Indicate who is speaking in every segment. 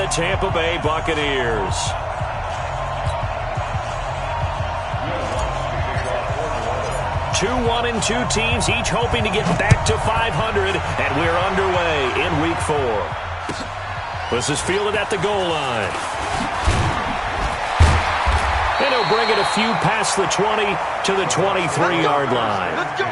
Speaker 1: the Tampa Bay Buccaneers. Two 1-2 teams, each hoping to get back to 500, and we're underway in Week 4. This is fielded at the goal line. And he'll bring it a few past the 20 to the 23-yard line.
Speaker 2: Let's go.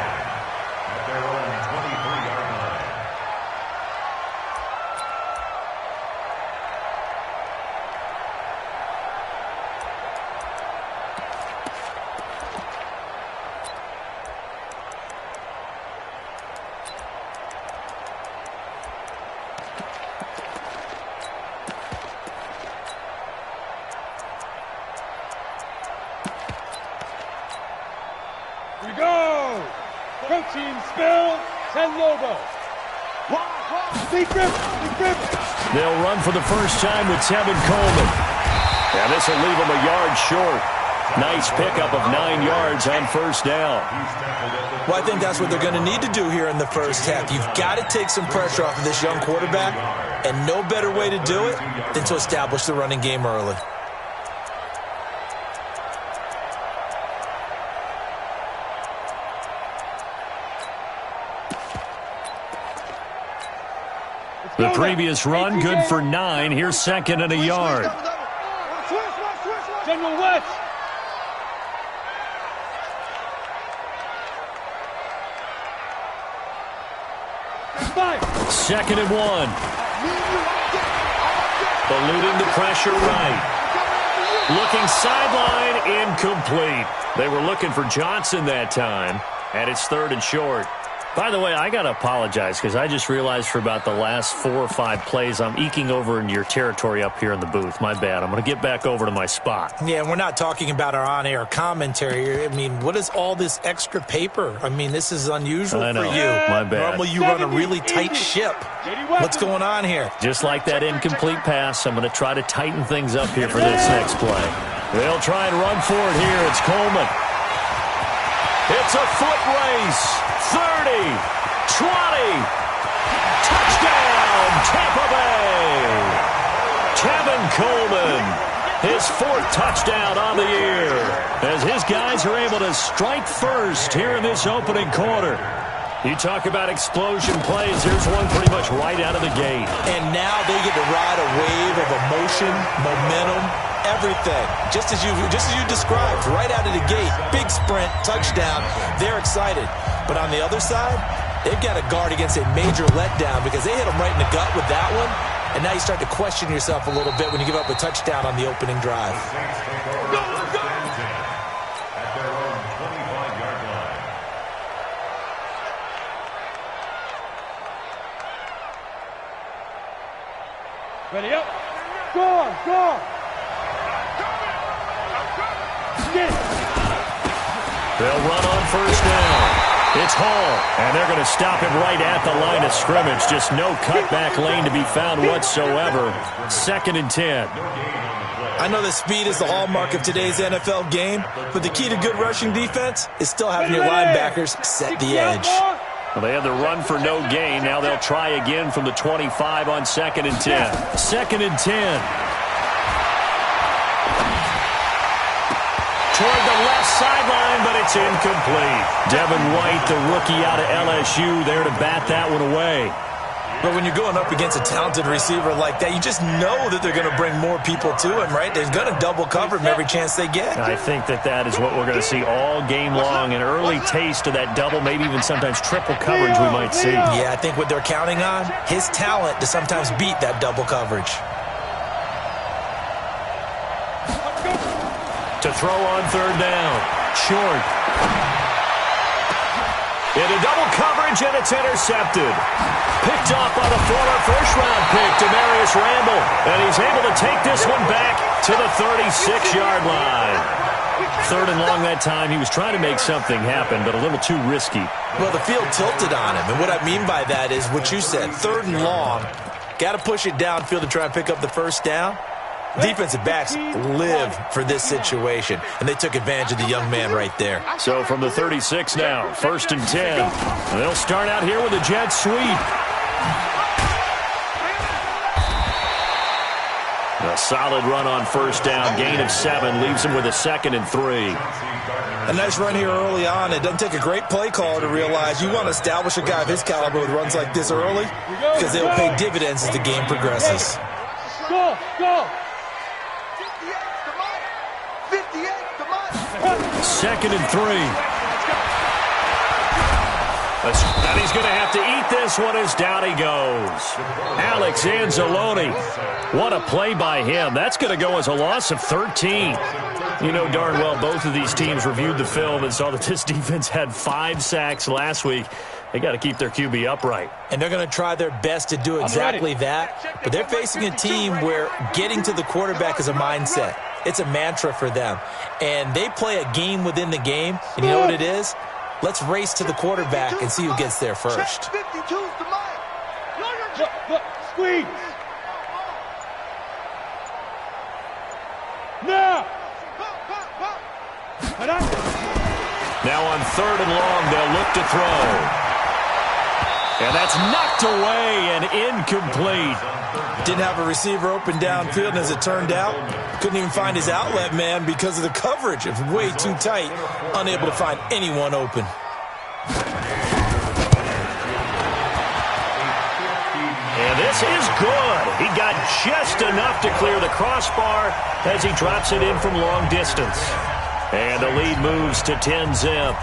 Speaker 1: They'll run for the first time with Tevin Coleman. And this will leave them a yard short. Nice pickup of 9 yards on first down.
Speaker 3: Well, I think that's what they're going to need to do here in the first half. You've got to take some pressure off of this young quarterback, and no better way to do it than to establish the running game early.
Speaker 1: The previous run, good for 9. Here's second and a yard.
Speaker 2: General West.
Speaker 1: Second and 1. Eluding the pressure right. Looking sideline, incomplete. They were looking for Johnson that time, and it's third and short. By the way, I got to apologize because I just realized for about the last 4 or 5 plays, I'm eking over into your territory up here in the booth. My bad. I'm going to get back over to my spot.
Speaker 3: Yeah, and we're not talking about our on-air commentary. I mean, what is all this extra paper? I mean, this is unusual for you.
Speaker 1: My bad.
Speaker 3: Normally you run a really tight ship. What's going on here?
Speaker 1: Just like that incomplete pass, I'm going to try to tighten things up here for this next play. They'll try and run for it here. It's Coleman. It's a foot race. 30, 20, touchdown, Tampa Bay. Tevin Coleman, his 4th touchdown on the year, as his guys are able to strike first here in this opening quarter. You talk about explosion plays. Here's one pretty much right out of the gate.
Speaker 3: And now they get to ride a wave of emotion, momentum, everything. Just as you described, right out of the gate. Big sprint, touchdown. They're excited. But on the other side, they've got to guard against a major letdown because they hit them right in the gut with that one. And now you start to question yourself a little bit when you give up a touchdown on the opening drive.
Speaker 2: Ready up. Go.
Speaker 1: They'll run on first down. It's Hall, and they're going to stop him right at the line of scrimmage. Just no cutback lane to be found whatsoever. Second and 10.
Speaker 3: I know that speed is the hallmark of today's NFL game, but the key to good rushing defense is still having your linebackers set the edge.
Speaker 1: Well, they had the run for no gain. Now they'll try again from the 25 on second and 10. Second and 10. Toward the left sideline, but it's incomplete. Devin White, the rookie out of LSU, there to bat that one away.
Speaker 3: But when you're going up against a talented receiver like that, you just know that they're going to bring more people to him, right? They're going to double cover him every chance they get.
Speaker 1: I think that is what we're going to see all game long, an early taste of that double, maybe even sometimes triple coverage we might see.
Speaker 3: Yeah, I think what they're counting on, his talent to sometimes beat that double coverage.
Speaker 1: To throw on third down. Short. Into double coverage, and it's intercepted. Picked off by the former first-round pick, Demarius Randall. And he's able to take this one back to the 36-yard line. Third and long that time. He was trying to make something happen, but a little too risky.
Speaker 3: Well, the field tilted on him. And what I mean by that is what you said. Third and long. Got to push it downfield to try and pick up the first down. Defensive backs live for this situation, and they took advantage of the young man right there.
Speaker 1: So from the 36 now, first and 10. They'll start out here with a jet sweep. A solid run on first down. Gain of 7 leaves him with a 2nd and 3.
Speaker 3: A nice run here early on. It doesn't take a great play caller to realize you want to establish a guy of his caliber with runs like this early because they'll pay dividends as the game progresses.
Speaker 2: Go, go.
Speaker 1: 2nd and 3. And he's going to have to eat this one as down he goes. Alex Anzalone. What a play by him. That's going to go as a loss of 13. You know darn well both of these teams reviewed the film and saw that this defense had 5 sacks last week. They got to keep their QB upright.
Speaker 3: And they're going to try their best to do exactly that. But they're facing a team where getting to the quarterback is a mindset. It's a mantra for them. And they play a game within the game. And you know what it is? Let's race to the quarterback and see who gets there first.
Speaker 2: Squeeze. Now.
Speaker 1: Now on 3rd and long, they'll look to throw. And that's knocked away and incomplete.
Speaker 3: Didn't have a receiver open downfield, and as it turned out, couldn't even find his outlet man because of the coverage. It was way too tight, unable to find anyone open.
Speaker 1: And this is good. He got just enough to clear the crossbar as he drops it in from long distance. And the lead moves to 10-zip.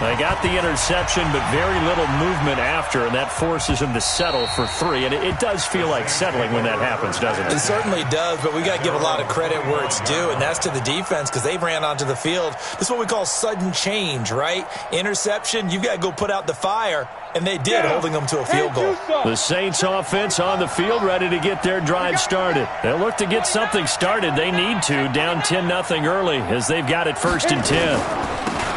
Speaker 1: They got the interception, but very little movement after, and that forces him to settle for 3. And it does feel like settling when that happens, doesn't it?
Speaker 3: It certainly does, but we got to give a lot of credit where it's due, and that's to the defense because they ran onto the field. This is what we call sudden change, right? Interception, you got to go put out the fire, and they did, holding them to a field goal.
Speaker 1: The Saints offense on the field, ready to get their drive started. They'll look to get something started. They need to, down 10-0 early as they've got it 1st and 10.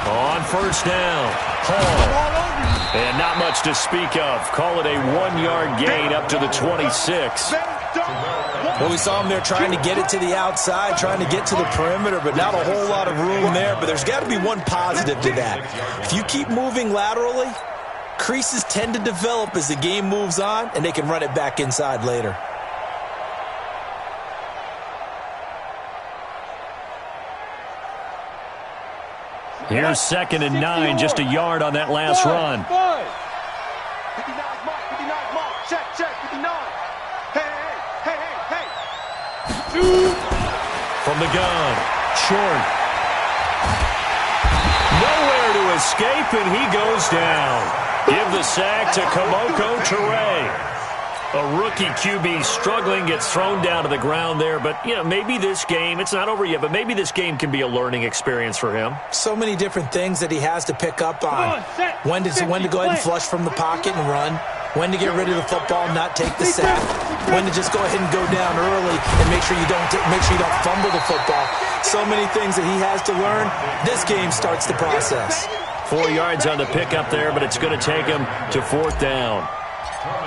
Speaker 1: On first down, Hall. And not much to speak of. Call it a 1-yard gain up to the 26.
Speaker 3: Well, we saw him there trying to get it to the outside, trying to get to the perimeter, but not a whole lot of room there. But there's got to be one positive to that. If you keep moving laterally, creases tend to develop as the game moves on, and they can run it back inside later.
Speaker 1: Here's 2nd and 9, just a yard on that last run.
Speaker 2: 59 mark, check, 59. Hey.
Speaker 1: From the gun, short. Nowhere to escape, and he goes down. Give the sack to Kamoko Toure. A rookie QB struggling, gets thrown down to the ground there. But, you know, maybe this game, it's not over yet, but maybe this game can be a learning experience for him.
Speaker 3: So many different things that he has to pick up on. When to go ahead and flush from the pocket and run. When to get rid of the football and not take the sack. When to just go ahead and go down early and make sure you don't fumble the football. So many things that he has to learn. This game starts the process.
Speaker 1: 4 yards on the pickup there, but it's going to take him to 4th down.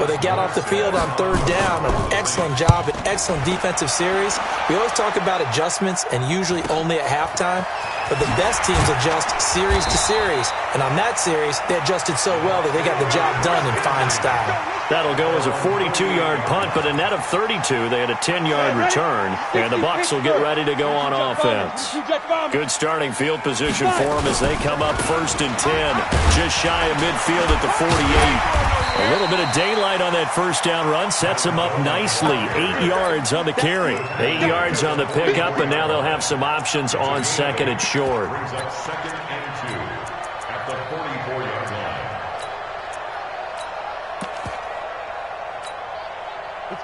Speaker 3: Well, they got off the field on 3rd down. An excellent job, an excellent defensive series. We always talk about adjustments and usually only at halftime. But the best teams adjust series to series. And on that series, they adjusted so well that they got the job done in fine style.
Speaker 1: That'll go as a 42-yard punt, but a net of 32. They had a 10-yard return, and the Bucs will get ready to go on offense. Good starting field position for them as they come up 1st and 10, just shy of midfield at the 48. A little bit of daylight on that first down run sets them up nicely. 8 yards on the carry, 8 yards on the pickup, and now they'll have some options on 2nd and short.
Speaker 4: 2nd and 2 at the 44-yard line.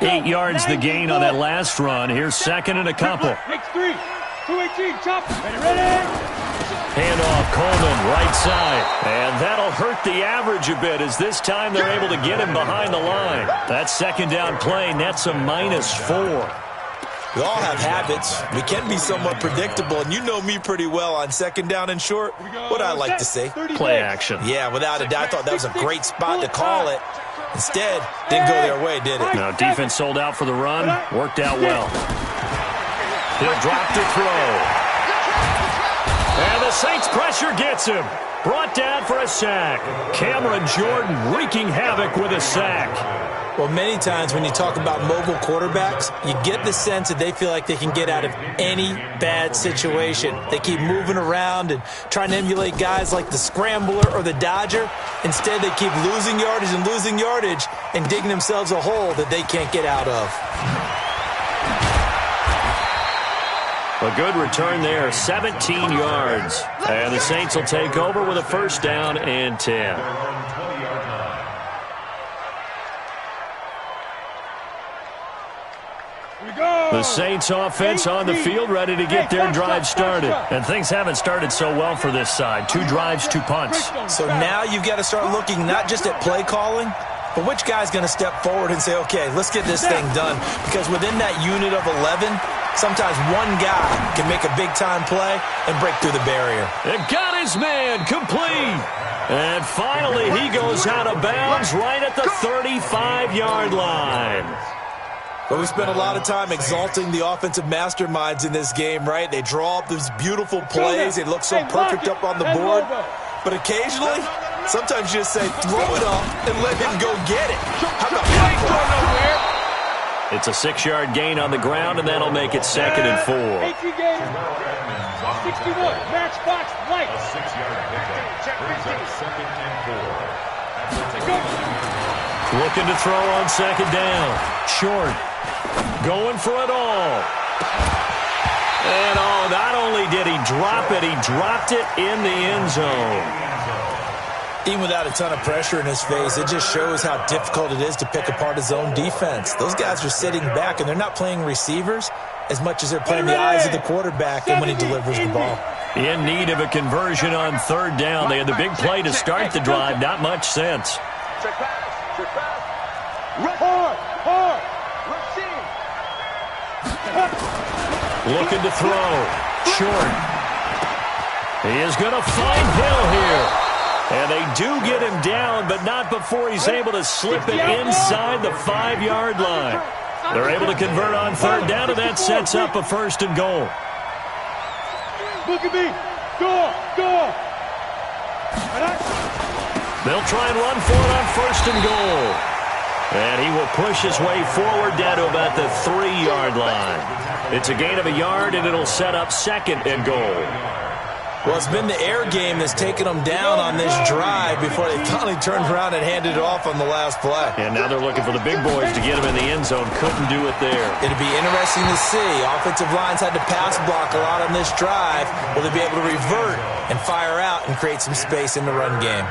Speaker 1: 8 yards the gain on that last run. Here's 2nd and a couple.
Speaker 2: Makes 3. 218, chop. Ready?
Speaker 1: Handoff, Coleman, right side. And that'll hurt the average a bit as this time they're able to get him behind the line. That 2nd down play nets a -4.
Speaker 3: We all have habits. We can be somewhat predictable, and you know me pretty well on 2nd down and short. What I like to say?
Speaker 1: Play action.
Speaker 3: Yeah, without a doubt. I thought that was a great spot to call it. Instead, didn't go their way, did it?
Speaker 1: Now, defense sold out for the run. Worked out well. He'll drop to throw. And the Saints pressure gets him. Brought down for a sack. Cameron Jordan wreaking havoc with a sack.
Speaker 3: Well, many times when you talk about mobile quarterbacks, you get the sense that they feel like they can get out of any bad situation. They keep moving around and trying to emulate guys like the scrambler or the dodger. Instead, they keep losing yardage and digging themselves a hole that they can't get out of.
Speaker 1: A good return there, 17 yards. And the Saints will take over with a first down and 10. The Saints offense on the field, ready to get their drive started. And things haven't started so well for this side. 2 drives, 2 punts.
Speaker 3: So now you've got to start looking not just at play calling, but which guy's going to step forward and say, okay, let's get this thing done. Because within that unit of 11, sometimes one guy can make a big-time play and break through the barrier.
Speaker 1: It got his man complete. And finally, he goes out of bounds right at the 35-yard line.
Speaker 3: But we spent a lot of time exalting the offensive masterminds in this game, right? They draw up these beautiful plays. They look so perfect up on the board. But occasionally, sometimes you just say, throw it up and let him go get it. How about that play?
Speaker 1: It's a 6-yard gain on the ground, and that'll make it 2nd and 4.
Speaker 2: 18 games. 61. Matchbox light.
Speaker 4: A 6-yard pickup brings up 2nd and 4.
Speaker 1: Looking to throw on 2nd down. Short. Going for it all. And not only did he drop it, he dropped it in the end zone.
Speaker 3: Even without a ton of pressure in his face, it just shows how difficult it is to pick apart his own defense. Those guys are sitting back, and they're not playing receivers as much as they're playing the eyes of the quarterback and when he delivers the ball.
Speaker 1: In need of a conversion on 3rd down. They had the big play to start the drive. Not much sense.
Speaker 2: Check pass. Check pass. Hard.
Speaker 1: Looking to throw. Short. He is going to find Hill here. And they do get him down, but not before he's able to slip it inside the 5-yard line. They're able to convert on 3rd down, and that sets up a 1st and goal.
Speaker 2: Look at me. Go.
Speaker 1: They'll try and run for it on 1st and goal. And he will push his way forward down to about the 3-yard line. It's a gain of a yard, and it'll set up 2nd and goal.
Speaker 3: Well, it's been the air game that's taken them down on this drive before they finally turned around and handed it off on the last play.
Speaker 1: And now they're looking for the big boys to get him in the end zone. Couldn't do it there.
Speaker 3: It'd be interesting to see. Offensive lines had to pass block a lot on this drive. Will they be able to revert and fire out and create some space in the run game?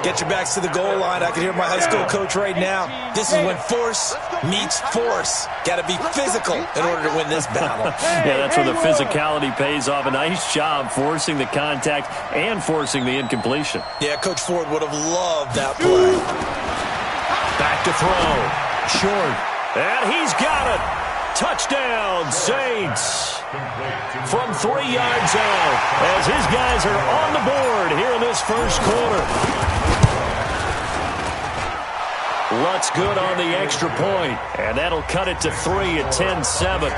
Speaker 3: Get your backs to the goal line. I can hear my high school coach right now. This is when force meets force. Got to be physical in order to win this battle.
Speaker 1: Yeah, that's where the physicality pays off. A nice job forcing the contact and forcing the incompletion.
Speaker 3: Yeah, Coach Ford would have loved that play.
Speaker 1: Back to throw. Short. And he's got it. Touchdown, Saints. From 3 yards out as his guys are on the board here in this first quarter. Lutz good on the extra point, and that'll cut it to 3 at 10-7.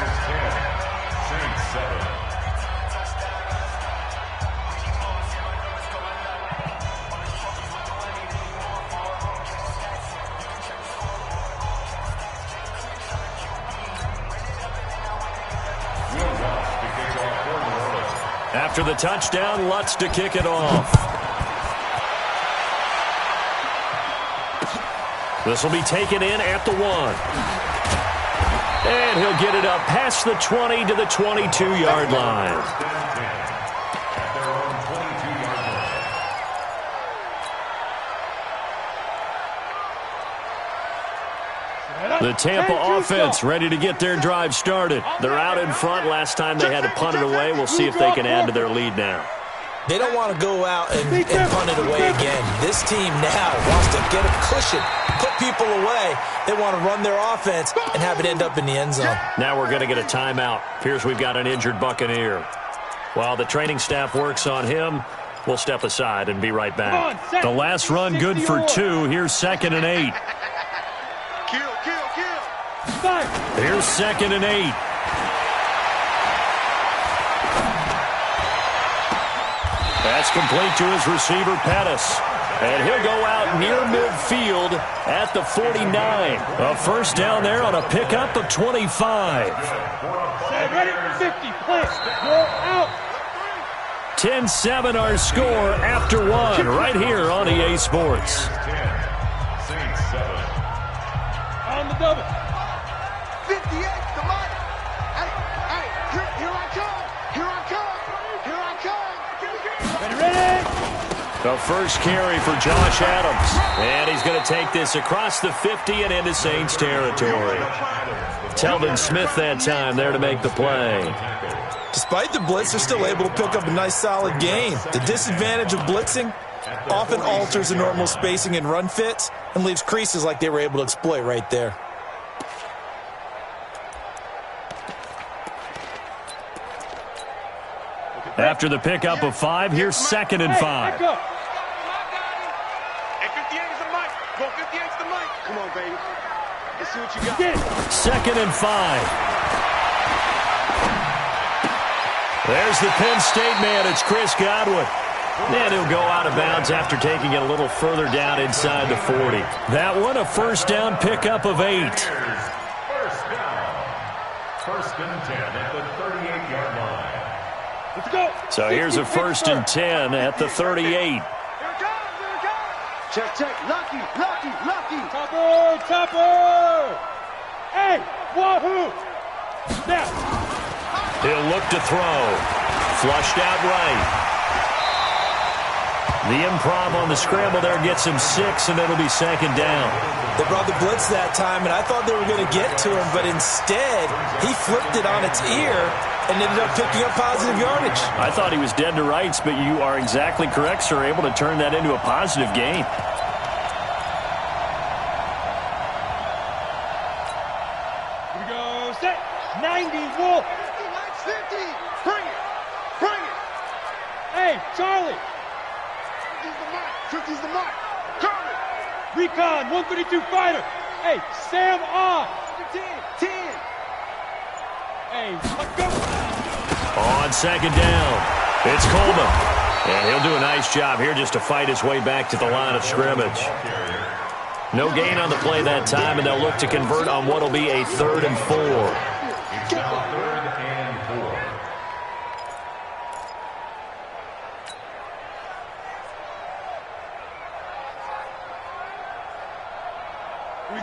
Speaker 1: After the touchdown, Lutz to kick it off. This will be taken in at the 1. And he'll get it up past the 20 to the 22-yard line. The Tampa offense ready to get their drive started. They're out in front. Last time they had to punt it away. We'll see if they can add to their lead now.
Speaker 3: They don't want to go out and punt it away again. This team now wants to get a cushion, put people away. They want to run their offense and have it end up in the end zone.
Speaker 1: Now we're going to get a timeout. Appears we've got an injured Buccaneer. While the training staff works on him, we'll step aside and be right back. The last run good for 2. Here's 2nd and 8. Here's 2nd and 8. That's complete to his receiver, Pettis. And he'll go out near midfield at the 49. A first down there on a pickup of 25.
Speaker 2: Ready? 50. Play. Go out.
Speaker 1: 10-7 our score after one right here on EA Sports.
Speaker 2: On the double.
Speaker 5: 58, the mic. Hey, here I come. Here I come. Here I come.
Speaker 2: Ready?
Speaker 1: The first carry for Josh Adams. And he's going to take this across the 50 and into Saints territory. Telvin Smith that time there to make the play.
Speaker 3: Despite the blitz, they're still able to pick up a nice solid gain. The disadvantage of blitzing often alters the normal spacing and run fits and leaves creases like they were able to exploit right there.
Speaker 1: After the pickup of 5, here's 2nd and 5.
Speaker 2: Hey,
Speaker 5: 58's the mic. Go 58's the mic. Come on, baby. Let's see what you got.
Speaker 1: 2nd and 5. There's the Penn State man. It's Chris Godwin. And he'll go out of bounds after taking it a little further down inside the 40. That one, a first down pickup of 8.
Speaker 4: First down. First and 10 at the 38-yard line.
Speaker 2: let's go.
Speaker 1: So here's a first and 10 at the 38.
Speaker 5: Here it comes. Check. Lucky.
Speaker 2: Topper. Hey, wahoo. Now.
Speaker 1: He'll look to throw. Flushed out right. The improv on the scramble there gets him 6, and it'll be 2nd down.
Speaker 3: They brought the blitz that time, and I thought they were going to get to him, but instead, he flipped it on its ear and ended up picking up positive yardage.
Speaker 1: I thought he was dead to rights, but you are exactly correct, sir. Able to turn that into a positive gain.
Speaker 2: Here we go. Set. 90. Wolf.
Speaker 5: 50. Bring it.
Speaker 2: Hey, Charlie.
Speaker 5: 50's the mic. Coming.
Speaker 2: Recon. 132 fighter. Hey, Sam off.
Speaker 5: 10.
Speaker 2: Hey, let's go.
Speaker 1: On 2nd down, it's Coleman. And he'll do a nice job here just to fight his way back to the line of scrimmage. No gain on the play that time, and they'll look to convert on what will be a 3rd and 4.
Speaker 4: It's now 3rd and 4.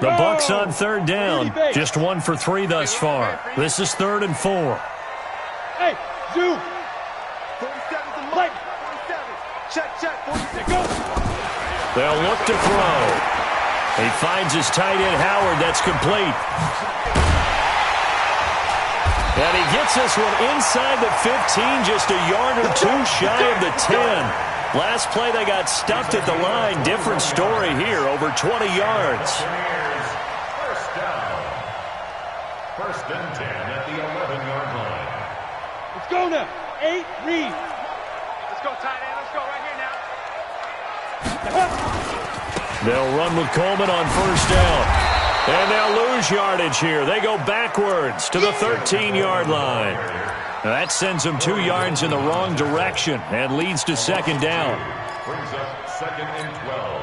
Speaker 1: The Bucs on 3rd down. Just 1 for 3 thus far. This is 3rd and 4.
Speaker 2: Hey, zoom.
Speaker 5: 47's the mic. 47. Check. 47.
Speaker 2: Go.
Speaker 1: They'll look to throw. He finds his tight end, Howard. That's complete. And he gets this one inside the 15, just a yard or 2 shy of the 10. Last play, they got stuffed at the line. Different story here, over 20 yards.
Speaker 4: First down. First and 10 at the 11-yard line.
Speaker 2: Let's go now. 8, read.
Speaker 5: Let's go, tight end. Let's go right here now.
Speaker 1: They'll run with Coleman on first down. And they'll lose yardage here. They go backwards to the 13-yard line. Now that sends them 2 yards in the wrong direction and leads to 2nd down.
Speaker 4: Brings up 2nd and 12.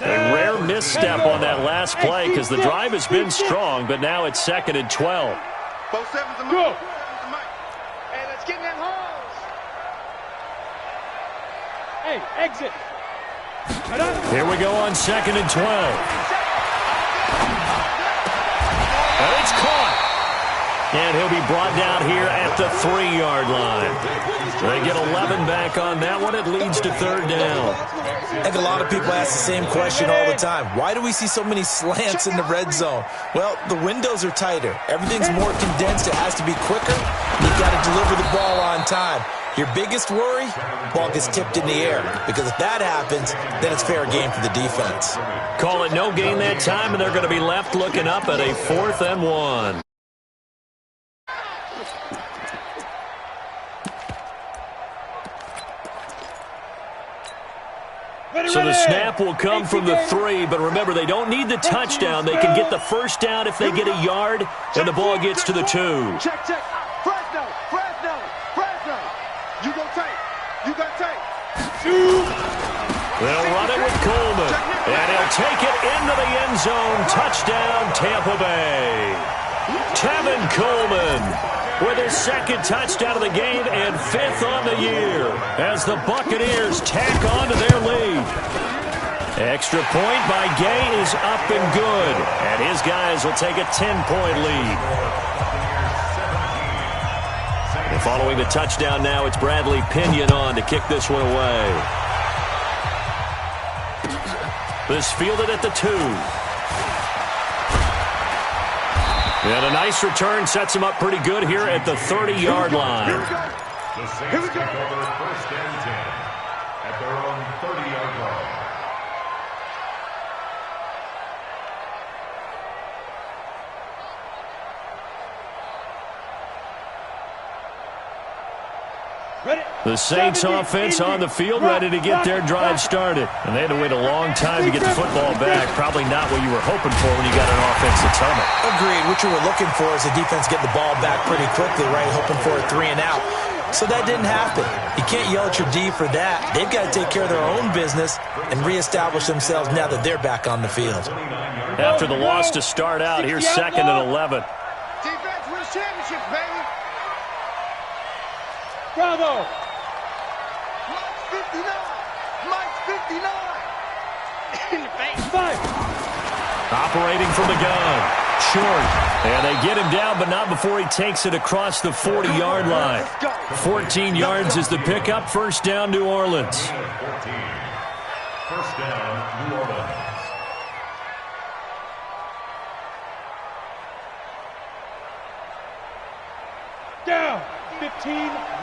Speaker 1: A rare misstep on that last play because the drive has been strong, but now it's 2nd and 12.
Speaker 5: 47's the mic.
Speaker 2: Go.
Speaker 5: 47's the mic. Hey, let's get in that hose.
Speaker 2: Hey, exit.
Speaker 1: Here we go on 2nd and 12. And it's caught. And he'll be brought down here at the 3-yard line. They get 11 back on that one. It leads to 3rd down.
Speaker 3: I think a lot of people ask the same question all the time. Why do we see so many slants in the red zone? Well, the windows are tighter. Everything's more condensed. It has to be quicker. You've got to deliver the ball on time. Your biggest worry? Ball gets tipped in the air. Because if that happens, then it's fair game for the defense.
Speaker 1: Call it no gain that time, and they're going to be left looking up at a 4th and 1. So the snap will come from the 3, but remember, they don't need the touchdown. They can get the first down if they get a yard, and the ball gets to the 2.
Speaker 5: Check. Fresno. You go tight. You got tight.
Speaker 2: Shoot.
Speaker 1: They'll run it with Coleman, and he'll take it into the end zone. Touchdown, Tampa Bay. Tevin Coleman with his second touchdown of the game and 5th on the year as the Buccaneers tack on to their lead. Extra point by Gay is up and good, and his guys will take a 10-point lead. And following the touchdown now, it's Bradley Pinion on to kick this one away. This fielded at the 2. And a nice return sets him up pretty good here at the 30-yard line.
Speaker 4: The Saints take over 1st and 10 at their own 30-yard line.
Speaker 1: The Saints offense on the field, ready to get their drive started. And they had to wait a long time to get the football back. Probably not what you were hoping for when you got an offense that's humming.
Speaker 3: Agreed. What you were looking for is the defense getting the ball back pretty quickly, right? Hoping for a 3 and out. So that didn't happen. You can't yell at your D for that. They've got to take care of their own business and reestablish themselves now that they're back on the field.
Speaker 1: After the loss to start out, here's 2nd and 11.
Speaker 5: Defense wins championships, baby.
Speaker 2: Bravo.
Speaker 5: Mike's 59. Mike's 59. In the face.
Speaker 2: 5.
Speaker 1: Operating from the gun. Short. And they get him down, but not before he takes it across the 40-yard line. 14 yards is the pickup. 1st down, New Orleans.
Speaker 4: 14. 1st down, New Orleans.
Speaker 2: Down. 15,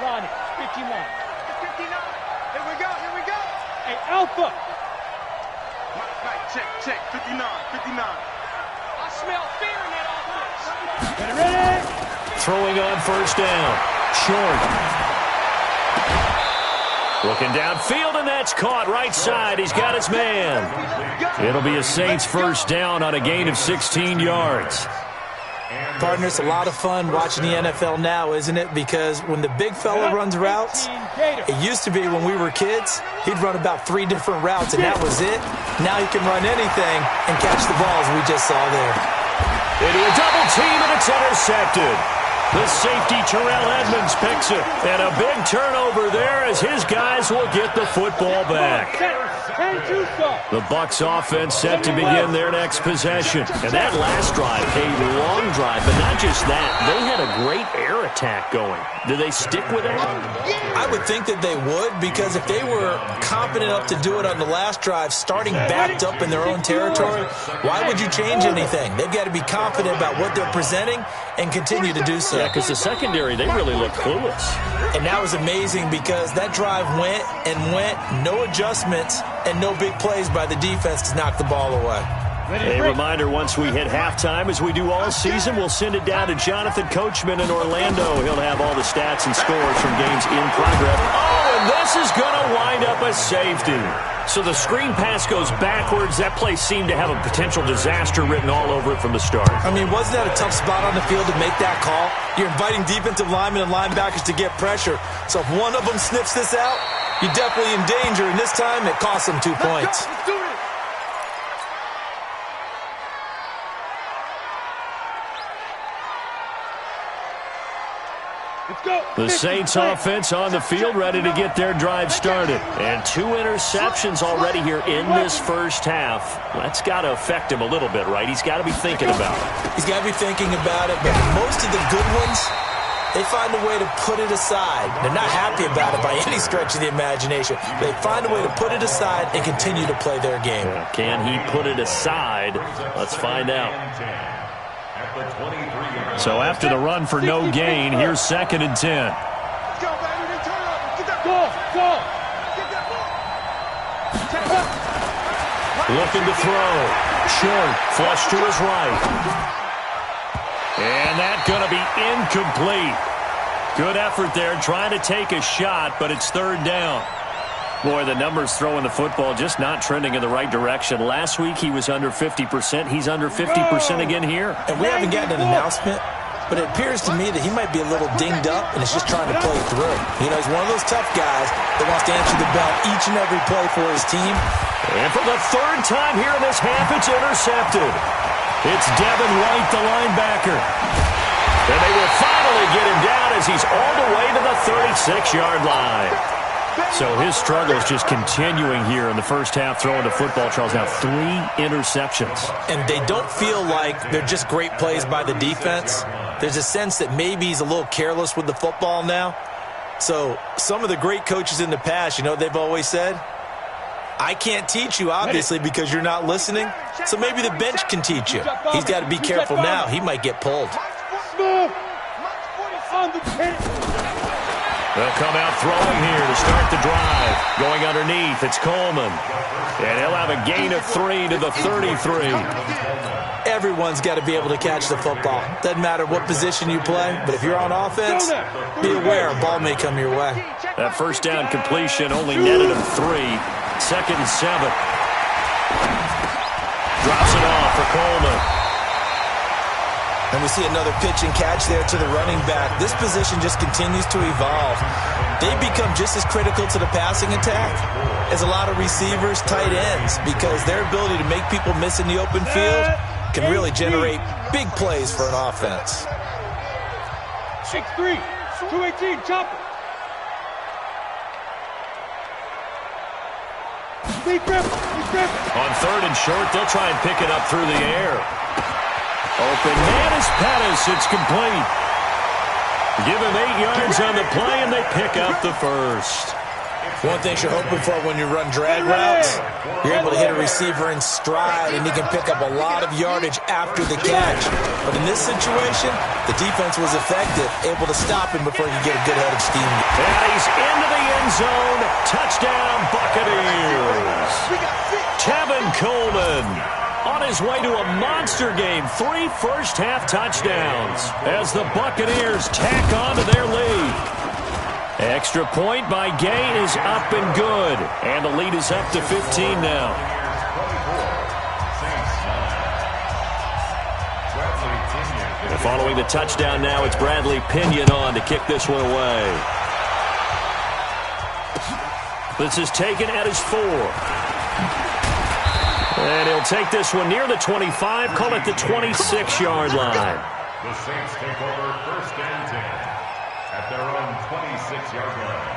Speaker 2: Ronnie. 15 line.
Speaker 5: 59. Here we go. Here we go.
Speaker 2: Hey, Alpha.
Speaker 5: Mike, check. 59. 59. I smell fear in that offense.
Speaker 2: Get it ready.
Speaker 1: Throwing on 1st down. Short. Looking downfield, and that's caught right side. He's got his man. It'll be a Saints 1st down on a gain of 16 yards.
Speaker 3: Partner, it's a lot of fun watching the NFL now, isn't it? Because when the big fella runs routes, it used to be when we were kids, he'd run about 3 different routes, and that was it. Now he can run anything and catch the balls we just saw there.
Speaker 1: Into a double team, and it's intercepted. The safety, Terrell Edmonds, picks it. And a big turnover there as his guys will get the football back. The Bucs offense set to begin their next possession. And that last drive, a long drive, but not just that. They had a great air attack going. Do they stick with that?
Speaker 3: I would think that they would, because if they were confident enough to do it on the last drive, starting backed up in their own territory, why would you change anything? They've got to be confident about what they're presenting and continue to do so.
Speaker 1: Yeah, because the secondary, they really look clueless.
Speaker 3: And that was amazing because that drive went and went, no adjustments and no big plays by the defense to knock the ball away.
Speaker 1: A reminder, once we hit halftime, as we do all season, we'll send it down to Jonathan Coachman in Orlando. He'll have all the stats and scores from games in progress. Oh, and this is going to wind up a safety. So the screen pass goes backwards. That play seemed to have a potential disaster written all over it from the start.
Speaker 3: I mean, wasn't that a tough spot on the field to make that call? You're inviting defensive linemen and linebackers to get pressure. So if one of them sniffs this out, you're definitely in danger. And this time, it cost them 2 points.
Speaker 5: Let's do it.
Speaker 1: The Saints offense on the field, ready to get their drive started. And 2 interceptions already here in this first half. That's got to affect him a little bit, right? He's got to be thinking about it.
Speaker 3: He's got to be thinking about it, but most of the good ones, they find a way to put it aside. They're not happy about it by any stretch of the imagination. They find a way to put it aside and continue to play their game.
Speaker 1: Yeah. Can he put it aside? Let's find out. So after the run for no gain, here's 2nd and 10.
Speaker 5: Let's go, baby. They turn over. Get that
Speaker 2: Go.
Speaker 5: Get that ball.
Speaker 1: Looking to throw. Short. Flush to his right. And that's going to be incomplete. Good effort there, trying to take a shot, but it's 3rd down. Boy, the numbers throwing the football just not trending in the right direction. Last week he was under 50%. He's under 50% again here.
Speaker 3: And we haven't gotten an announcement, but it appears to me that he might be a little dinged up and is just trying to play through. You know, he's one of those tough guys that wants to answer the bell each and every play for his team.
Speaker 1: And for the third time here in this half, it's intercepted. It's Devin White, the linebacker. And they will finally get him down as he's all the way to the 36-yard line. So his struggle is just continuing here in the first half, throwing the football. Charles, now 3 interceptions.
Speaker 3: And they don't feel like they're just great plays by the defense. There's a sense that maybe he's a little careless with the football now. So some of the great coaches in the past, you know, they've always said, I can't teach you, obviously, because you're not listening. So maybe the bench can teach you. He's got to be careful now. He might get pulled.
Speaker 1: They'll come out throwing here to start the drive. Going underneath, it's Coleman. And he'll have a gain of 3 to the 33.
Speaker 3: Everyone's got to be able to catch the football. Doesn't matter what position you play, but if you're on offense, be aware a ball may come your way.
Speaker 1: That first down completion only netted him 3. 2nd and 7. Drops it off for Coleman.
Speaker 3: And we see another pitch and catch there to the running back. This position just continues to evolve. They become just as critical to the passing attack as a lot of receivers, tight ends, because their ability to make people miss in the open field can really generate big plays for an offense.
Speaker 2: 6-3, 218, chopper.
Speaker 1: On 3rd and short, they'll try and pick it up through the air. Open man is Pettis. It's complete. Give him 8 yards on the play, and they pick up the first.
Speaker 3: One thing you're hoping for when you run drag routes, you're able to hit a receiver in stride, and he can pick up a lot of yardage after the catch. But in this situation, the defense was effective, able to stop him before he could get a good head of steam.
Speaker 1: And he's into the end zone. Touchdown, Buccaneers. Tevin Coleman on his way to a monster game. 3 first-half touchdowns as the Buccaneers tack on to their lead. Extra point by Gay is up and good. And the lead is up to 15 now. And following the touchdown now, it's Bradley Pinion on to kick this one away. This is taken at his 4. And he'll take this one near the 25, call it the 26-yard line.
Speaker 4: The Saints take over 1st and 10 at their own 26-yard line.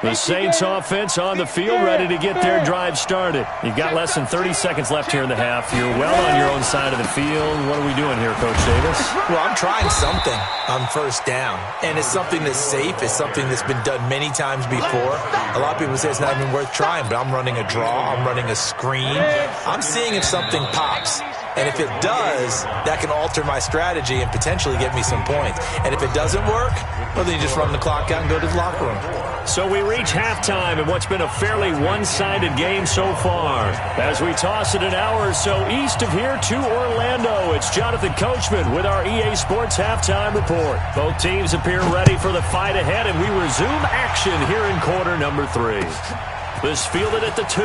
Speaker 1: The Saints offense on the field, ready to get their drive started. You've got less than 30 seconds left here in the half. You're well on your own side of the field. What are we doing here, Coach Davis?
Speaker 3: Well, I'm trying something on 1st down, and it's something that's safe. It's something that's been done many times before. A lot of people say it's not even worth trying, but I'm running a draw. I'm running a screen. I'm seeing if something pops. And if it does, that can alter my strategy and potentially get me some points. And if it doesn't work, well, then you just run the clock out and go to the locker room.
Speaker 1: So we reach halftime in what's been a fairly one-sided game so far. As we toss it an hour or so east of here to Orlando, it's Jonathan Coachman with our EA Sports Halftime Report. Both teams appear ready for the fight ahead, and we resume action here in quarter number 3. This fielded at the 2.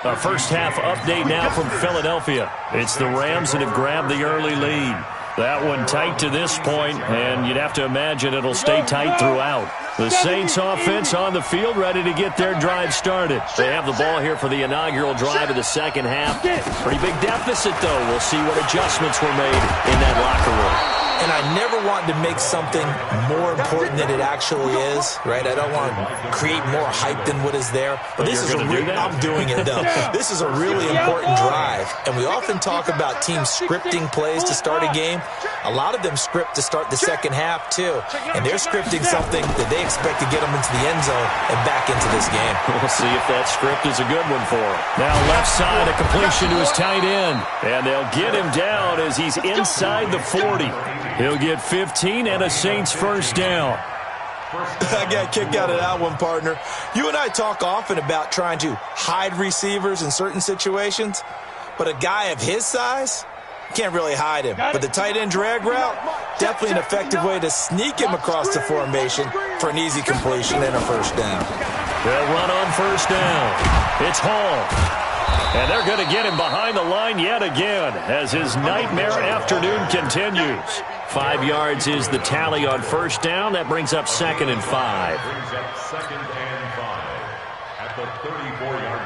Speaker 1: A first-half update now from Philadelphia. It's the Rams that have grabbed the early lead. That one tight to this point, and you'd have to imagine it'll stay tight throughout. The Saints offense on the field, ready to get their drive started. They have the ball here for the inaugural drive of the second half. Pretty big deficit, though. We'll see what adjustments were made in that locker room.
Speaker 3: And I never want to make something more important than it actually is, right? I don't want to create more hype than what is there. But this is I'm doing it, though. This is a really important drive. And we often talk about teams scripting plays to start a game. A lot of them script to start the second half, too. And they're scripting something that they expect to get them into the end zone and back into this game.
Speaker 1: We'll see if that script is a good one for him. Now left side, a completion to his tight end. And they'll get him down as he's inside the 40. He'll get 15 and a Saints first down.
Speaker 3: I got a kick out of that one, partner. You and I talk often about trying to hide receivers in certain situations, but a guy of his size can't really hide him. But the tight end drag route, definitely an effective way to sneak him across the formation for an easy completion and a first down.
Speaker 1: They'll run on first down. It's Hall. And they're going to get him behind the line yet again as his nightmare afternoon continues. 5 yards is the tally on first down. That brings up 2nd and 5.
Speaker 4: Brings up 2nd and 5 at the 34-yard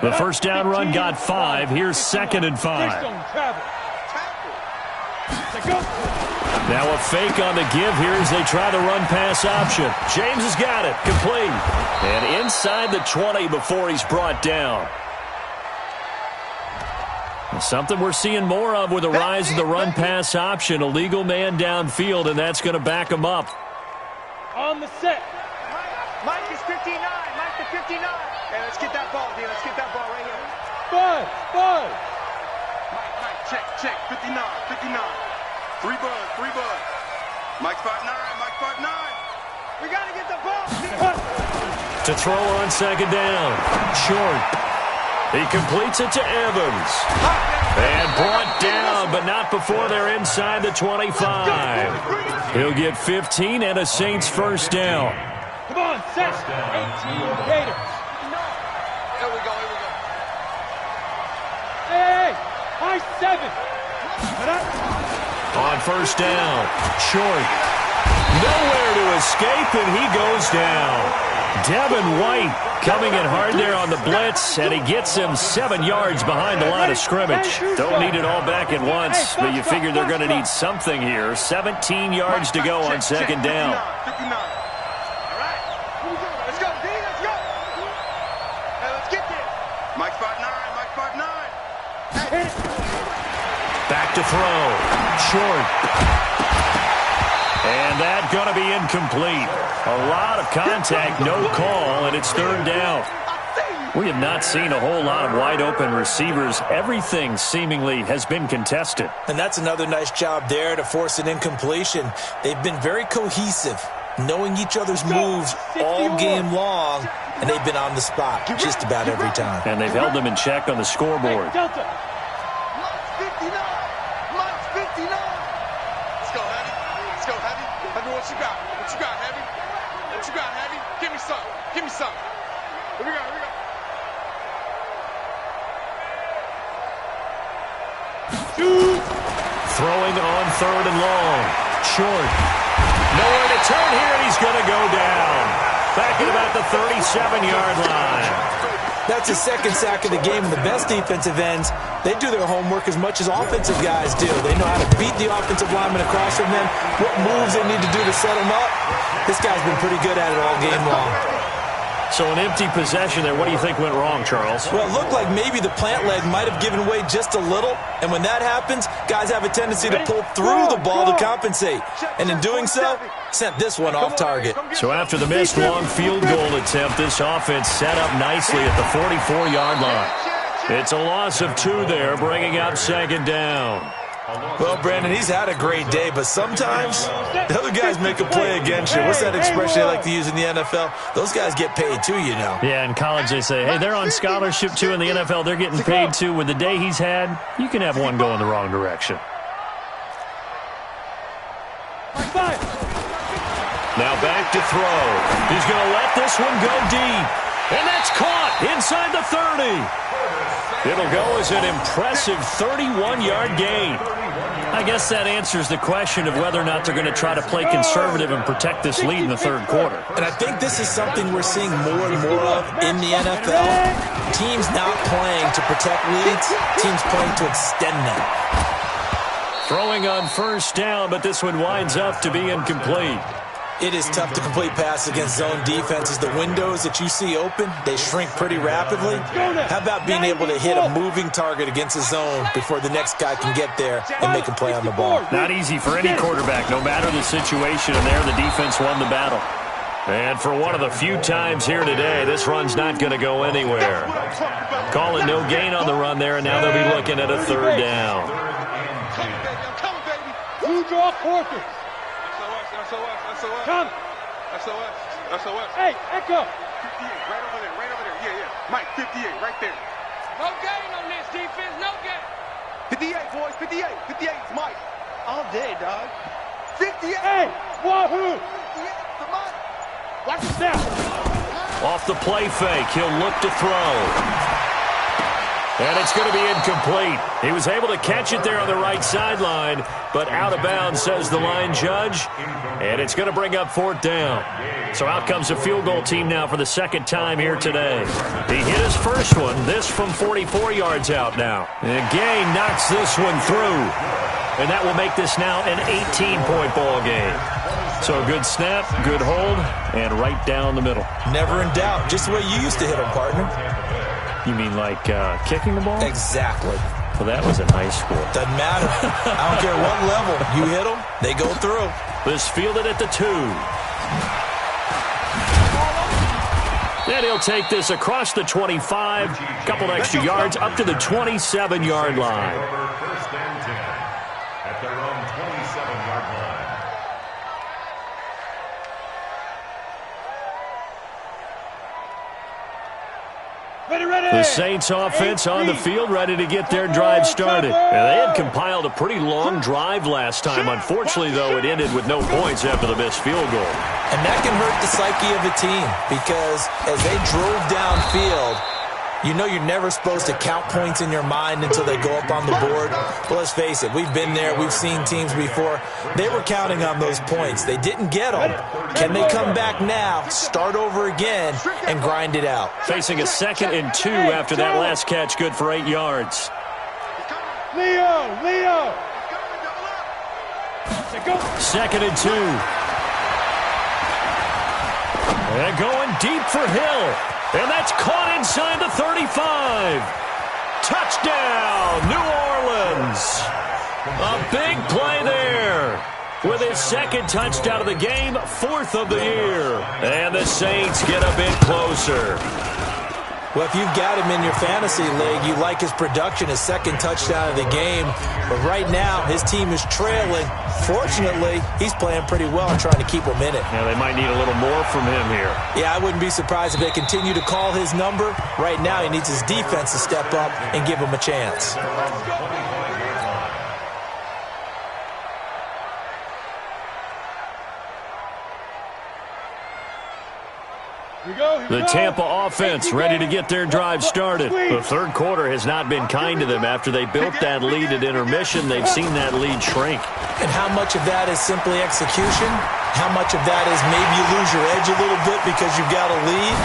Speaker 4: line.
Speaker 1: The first down run got 5. Here's 2nd and 5. Now a fake on the give here as they try the run-pass option. James has got it. Complete. And inside the 20 before he's brought down. Something we're seeing more of with the rise of the run-pass option. A legal man downfield, and that's going to back him up.
Speaker 2: On the set.
Speaker 5: Mike is 59. Mike to 59. Hey, let's get that ball, dude. Let's get that ball right here.
Speaker 2: Bud.
Speaker 5: Mike, check. 59. 3 bud. Mike 5'9. Mike 5'9. We got to get the ball.
Speaker 1: To throw on second down. Short. He completes it to Evans. And brought down, but not before they're inside the 25. He'll get 15 and a Saints first down.
Speaker 2: Come on, set. 18 Gators.
Speaker 5: Here we go.
Speaker 2: Hey, high 7.
Speaker 1: On first down, short. Nowhere to escape, and he goes down. Devin White coming in hard there on the blitz, and he gets him 7 yards behind the line of scrimmage. Don't need it all back at once, but you figure they're going to need something here. 17 yards to go on second down.
Speaker 5: 59. All right. Let's go, D. Let's go. Hey, let's get there. Mike 5'9.
Speaker 1: Back to throw. Short. And that's going to be incomplete. A lot of contact, no call, and it's third down. We have not seen a whole lot of wide-open receivers. Everything seemingly has been contested.
Speaker 3: And that's another nice job there to force an incompletion. They've been very cohesive, knowing each other's moves all game long, and they've been on the spot just about every time.
Speaker 1: And they've held them in check on the scoreboard.
Speaker 2: Hey, Delta.
Speaker 5: Mike's 59. Let's go, Heavy. Heavy, what you got? Heavy? Give me some. Here we go.
Speaker 1: Throwing on third and long. Short. Nowhere to turn here, and he's going to go down. Back at about the 37-yard line.
Speaker 3: That's the second sack of the game, and the best defensive ends, they do their homework as much as offensive guys do. They know how to beat the offensive lineman across from them, what moves they need to do to set them up. This guy's been pretty good at it all game long.
Speaker 1: So an empty possession there. What do you think went wrong, Charles?
Speaker 3: Well, it looked like maybe the plant leg might have given way just a little, and when that happens, guys have a tendency to pull through the ball to compensate. And in doing so, sent this one off target.
Speaker 1: So after the missed long field goal attempt, this offense set up nicely at the 44-yard line. It's a loss of 2 there, bringing up second down.
Speaker 3: Well, Brandon, he's had a great day, but sometimes the other guys make a play against you. What's that expression they like to use in the NFL? Those guys get paid too, you know.
Speaker 1: Yeah, in college they say, hey, they're on scholarship too. In the NFL, they're getting paid too. With the day he's had, you can have one go in the wrong direction. Now back to throw. He's going to let this one go deep. And that's caught inside the 30. It'll go as an impressive 31-yard gain. I guess that answers the question of whether or not they're going to try to play conservative and protect this lead in the third quarter.
Speaker 3: And I think this is something we're seeing more and more of in the NFL. Teams not playing to protect leads, teams playing to extend them.
Speaker 1: Throwing on first down, but this one winds up to be incomplete.
Speaker 3: It is tough to complete pass against zone defenses. The windows that you see open, they shrink pretty rapidly. How about being able to hit a moving target against a zone before the next guy can get there and make a play on the ball?
Speaker 1: Not easy for any quarterback, no matter the situation, and there the defense won the battle. And for one of the few times here today, this run's not going to go anywhere. Calling no gain on the run there, and now they'll be looking at a third down.
Speaker 2: You draw quarters. Come.
Speaker 5: SOS.
Speaker 2: Hey, Echo.
Speaker 5: 58, right over there. Yeah. Mike, 58, right there.
Speaker 6: No gain on this defense, no gain.
Speaker 5: 58, boys, 58. 58 is Mike. All day, dog. 58.
Speaker 2: Hey, Wahoo. Watch the snap.
Speaker 1: Off the play fake, he'll look to throw. And it's going to be incomplete. He was able to catch it there on the right sideline, but out of bounds, says the line judge. And it's going to bring up 4th down. So out comes a field goal team now for the second time here today. He hit his first one, this from 44 yards out now. And Gay knocks this one through. And that will make this now an 18-point ball game. So a good snap, good hold, and right down the middle.
Speaker 3: Never in doubt. Just the way you used to hit them, partner.
Speaker 1: You mean like kicking the ball?
Speaker 3: Exactly.
Speaker 1: Well, that was in high school.
Speaker 3: Doesn't matter. I don't care what level. You hit them, they go through.
Speaker 1: This fielded at the 2. And he'll take this across the 25, couple extra yards up to the 27-yard line.
Speaker 4: First and 10 at their own 27-yard line.
Speaker 1: The Saints offense on the field, ready to get their drive started. And they had compiled a pretty long drive last time. Unfortunately, though, it ended with no points after the missed field goal.
Speaker 3: And that can hurt the psyche of a team because as they drove downfield, you know you're never supposed to count points in your mind until they go up on the board. But let's face it, we've been there. We've seen teams before. They were counting on those points. They didn't get them. Can they come back now, start over again, and grind it out?
Speaker 1: Facing a 2nd and 2 after that last catch, good for 8 yards.
Speaker 2: Leo!
Speaker 1: 2nd and 2. And going deep for Hill. And that's caught inside the 35. Touchdown, New Orleans. A big play there. With his 2nd touchdown of the game, 4th of the year. And the Saints get a bit closer.
Speaker 3: Well, if you've got him in your fantasy league, you like his production, his 2nd touchdown of the game. But right now, his team is trailing. Fortunately, he's playing pretty well and trying to keep them in it.
Speaker 1: Yeah, they might need a little more from him here.
Speaker 3: Yeah, I wouldn't be surprised if they continue to call his number. Right now, he needs his defense to step up and give him a chance.
Speaker 1: The Tampa offense ready to get their drive started. The 3rd quarter has not been kind to them. After they built that lead at intermission, they've seen that lead shrink.
Speaker 3: And how much of that is simply execution? How much of that is maybe you lose your edge a little bit because you've got a lead?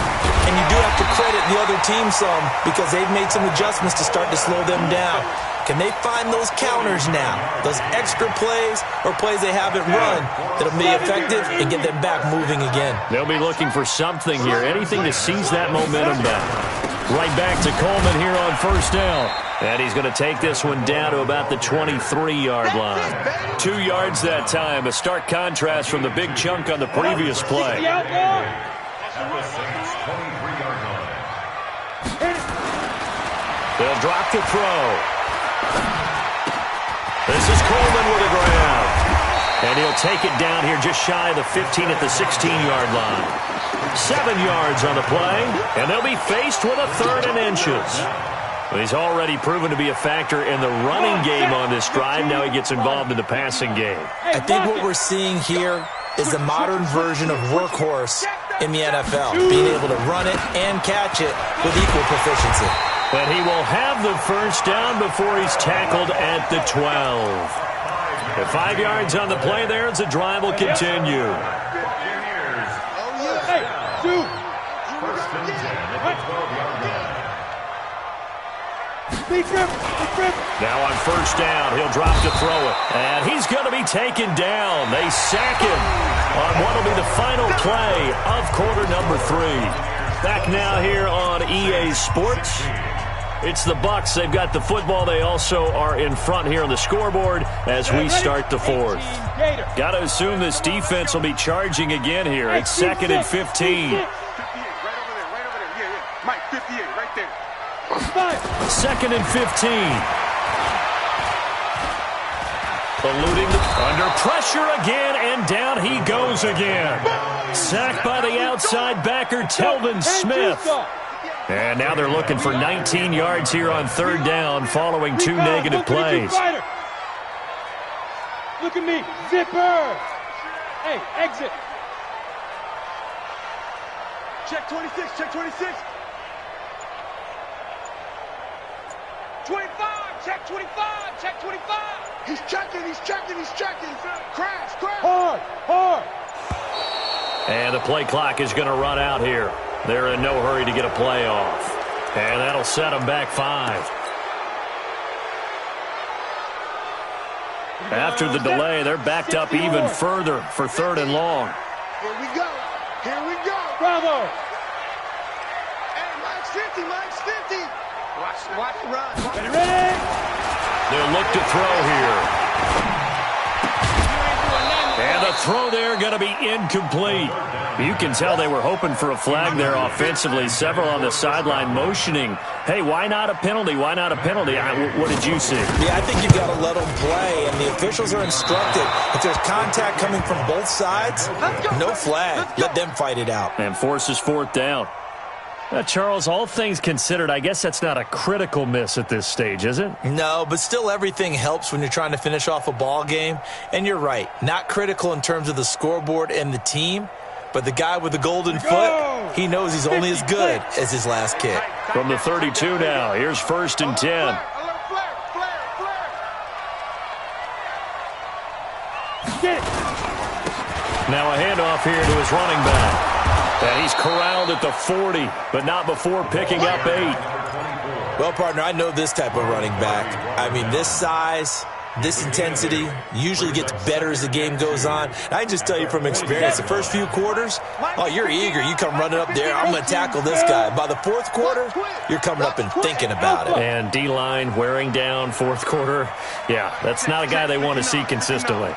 Speaker 3: And you do have to credit the other team some because they've made some adjustments to start to slow them down. Can they find those counters now, those extra plays or plays they haven't run that'll be effective and get them back moving again?
Speaker 1: They'll be looking for something here, anything to seize that momentum back. Right back to Coleman here on 1st down. And he's going to take this one down to about the 23-yard line. 2 yards that time, a stark contrast from the big chunk on the previous play. They'll drop the throw. This is Coleman with a grab. And he'll take it down here just shy of the 15 at the 16-yard line. 7 yards on the play, and they'll be faced with a 3rd and inches. He's already proven to be a factor in the running game on this drive. Now he gets involved in the passing game.
Speaker 3: I think what we're seeing here is the modern version of workhorse in the NFL, being able to run it and catch it with equal proficiency.
Speaker 1: And he will have the 1st down before he's tackled at the 12. The 5 yards on the play there as the drive will continue.
Speaker 2: Hey, 2.
Speaker 4: First and 10 at the 12-yard line.
Speaker 1: Now on 1st down, he'll drop to throw it. And he's going to be taken down. They sack him on what will be the final play of quarter number 3. Back now here on EA Sports. It's the Bucs. They've got the football. They also are in front here on the scoreboard as we start the 4th. Got to assume this defense will be charging again here. It's 2nd and 15.
Speaker 5: 58, right over there. Yeah. Mike, 58, right there.
Speaker 1: 2nd and 15. Eluding under pressure again, and down he goes again. Sacked by the outside backer, Telvin Smith. And now they're looking for 19 yards here on 3rd down following 2 negative plays.
Speaker 2: Look at me, zipper. Hey, exit. Check 26, check 26.
Speaker 6: 25, check 25, check 25.
Speaker 2: He's checking, he's checking, he's checking. Crash, crash. Hard, hard.
Speaker 1: And the play clock is going to run out here. They're in no hurry to get a play off. And that'll set them back 5. After the delay, they're backed up even further for 3rd and long.
Speaker 2: Here we go. Here we go. Bravo. Hey, Mike's 50, Mike's 50. Watch the run. Ready, ready.
Speaker 1: They'll look to throw here. And the throw there going to be incomplete. You can tell they were hoping for a flag there offensively. Several on the sideline motioning. Hey, why not a penalty? Why not a penalty? What did you see?
Speaker 3: Yeah, I think you've got to let them play, and the officials are instructed. If there's contact coming from both sides, no flag. Let them fight it out.
Speaker 1: And forces 4th down. Charles, all things considered, I guess that's not a critical miss at this stage, is it?
Speaker 3: No, but still everything helps when you're trying to finish off a ball game. And you're right, not critical in terms of the scoreboard and the team, but the guy with the golden foot, he knows he's only as good as his last kick.
Speaker 1: From the 32 now, here's 1st and 10. Now a handoff here to his running back. And he's corralled at the 40, but not before picking up 8.
Speaker 3: Well, partner, I know this type of running back. I mean, this size, this intensity usually gets better as the game goes on. I just tell you from experience, the first few quarters, oh, you're eager. You come running up there, I'm going to tackle this guy. By the 4th quarter, you're coming up and thinking about it.
Speaker 1: And D-line wearing down 4th quarter. Yeah, that's not a guy they want to see consistently.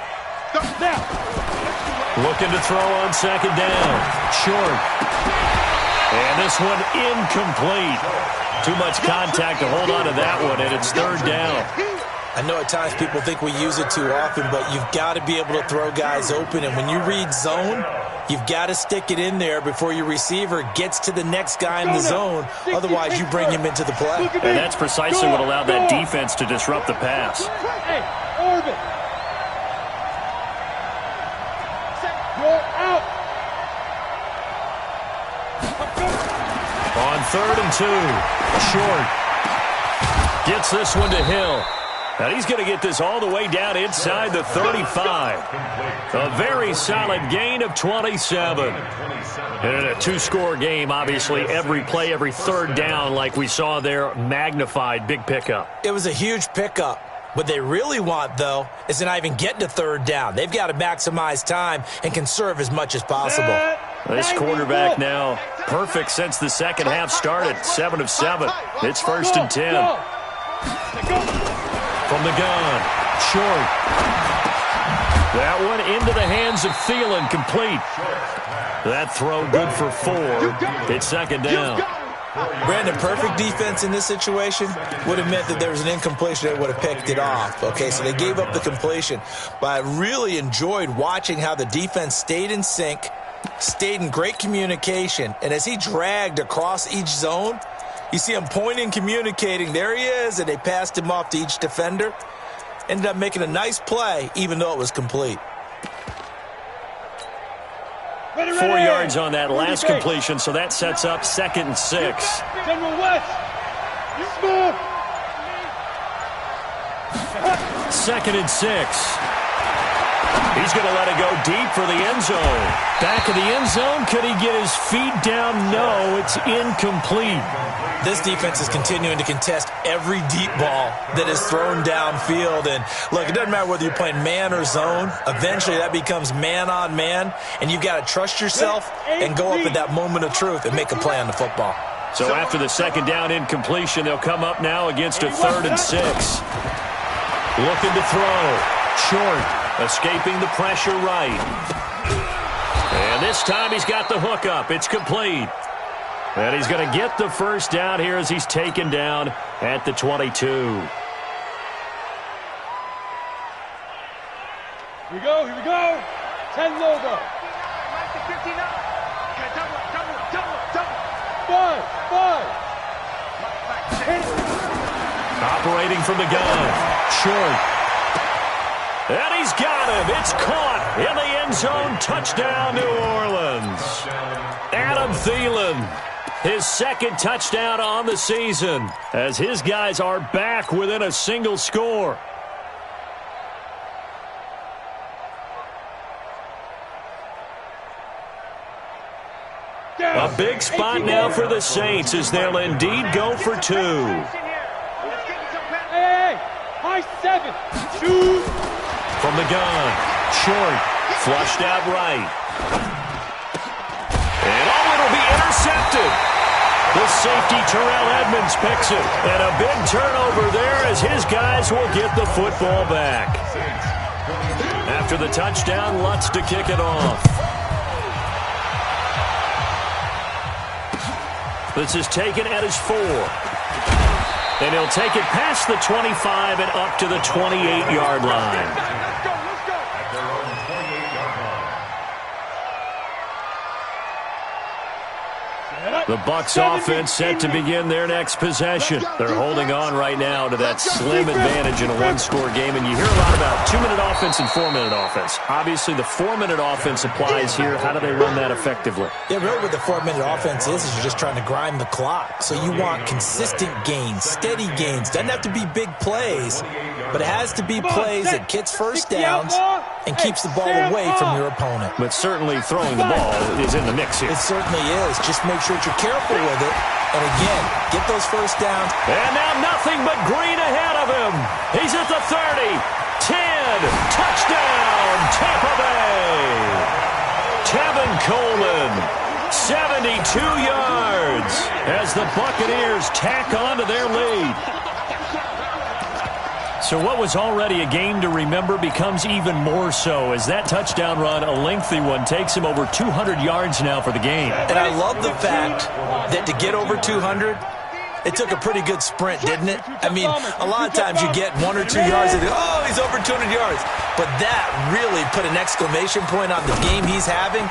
Speaker 1: Looking to throw on 2nd down. Short. And this one incomplete. Too much contact to hold on to that one, and it's 3rd down.
Speaker 3: I know at times people think we use it too often, but you've got to be able to throw guys open. And when you read zone, you've got to stick it in there before your receiver gets to the next guy in the zone. Otherwise, you bring him into the play.
Speaker 1: And that's precisely what allowed that defense to disrupt the pass.
Speaker 2: Hey, Orbit. Out.
Speaker 1: On 3rd and 2, Short gets this one to Hill. And he's going to get this all the way down inside the 35. A very solid gain of 27. And in a 2-score game, obviously, every play, every 3rd down, like we saw there, magnified, big pickup.
Speaker 3: It was a huge pickup. What they really want, though, is to not even get to 3rd down. They've got to maximize time and conserve as much as possible.
Speaker 1: This quarterback now perfect since the second half started. 7 of 7. It's 1st and 10. From the gun, Short. That one into the hands of Thielen, complete. That throw good for 4. It's 2nd down.
Speaker 3: Brandon, perfect defense in this situation would have meant that there was an incompletion. They would have picked it off. Okay, so they gave up the completion. But I really enjoyed watching how the defense stayed in sync, stayed in great communication, and as he dragged across each zone, you see him pointing, communicating. There he is, and they passed him off to each defender. Ended up making a nice play, even though it was complete.
Speaker 1: 4 yards on that last completion, so that sets up 2nd and 6.
Speaker 2: General West.
Speaker 1: 2nd and 6. He's going to let it go deep for the end zone. Back of the end zone. Could he get his feet down? No, it's incomplete.
Speaker 3: This defense is continuing to contest every deep ball that is thrown downfield. And, look, it doesn't matter whether you're playing man or zone. Eventually, that becomes man-on-man, and you've got to trust yourself and go up at that moment of truth and make a play on the football.
Speaker 1: So after the 2nd down incompletion, they'll come up now against a 3rd and 6. Looking to throw. Short. Escaping the pressure right. And this time he's got the hook up. It's complete. And he's going to get the 1st down here as he's taken down at the 22.
Speaker 2: Here we go, here we go. 10 logo. 5.
Speaker 1: Operating from the gun. Short. And he's got him. It's caught in the end zone. Touchdown, New Orleans. Adam Thielen, his second touchdown on the season, as his guys are back within a single score. A big spot now for the Saints as they'll indeed go for two.
Speaker 6: Hey, high 7. Shoot.
Speaker 1: From the gun, short, flushed out right. And it'll be intercepted. The safety, Terrell Edmonds, picks it. And a big turnover there as his guys will get the football back. After the touchdown, Lutz to kick it off. This is taken at his 4. And he'll take it past the 25 and up to the 28-yard line. The Bucs offense set to begin their next possession. They're holding on right now to that slim advantage in a one-score game. And you hear a lot about 2-minute offense and 4-minute offense. Obviously, the 4-minute offense applies here. How do they run that effectively?
Speaker 3: Yeah, really what the 4-minute offense is you're just trying to grind the clock. So you want consistent gains, steady gains. Doesn't have to be big plays, but it has to be plays that gets first downs and keeps the ball away from your opponent.
Speaker 1: But certainly throwing the ball is in the mix here.
Speaker 3: It certainly is. Just make sure that you're careful with it. And again, get those first downs.
Speaker 1: And now nothing but green ahead of him. He's at the 30, 10, touchdown, Tampa Bay. Tevin Coleman, 72 yards as the Buccaneers tack on to their lead. So what was already a game to remember becomes even more so as that touchdown run, a lengthy one, takes him over 200 yards now for the game.
Speaker 3: And I love the fact that to get over 200, it took a pretty good sprint, didn't it? I mean, a lot of times you get 1 or 2 yards and, oh, he's over 200 yards. But that really put an exclamation point on the game he's having.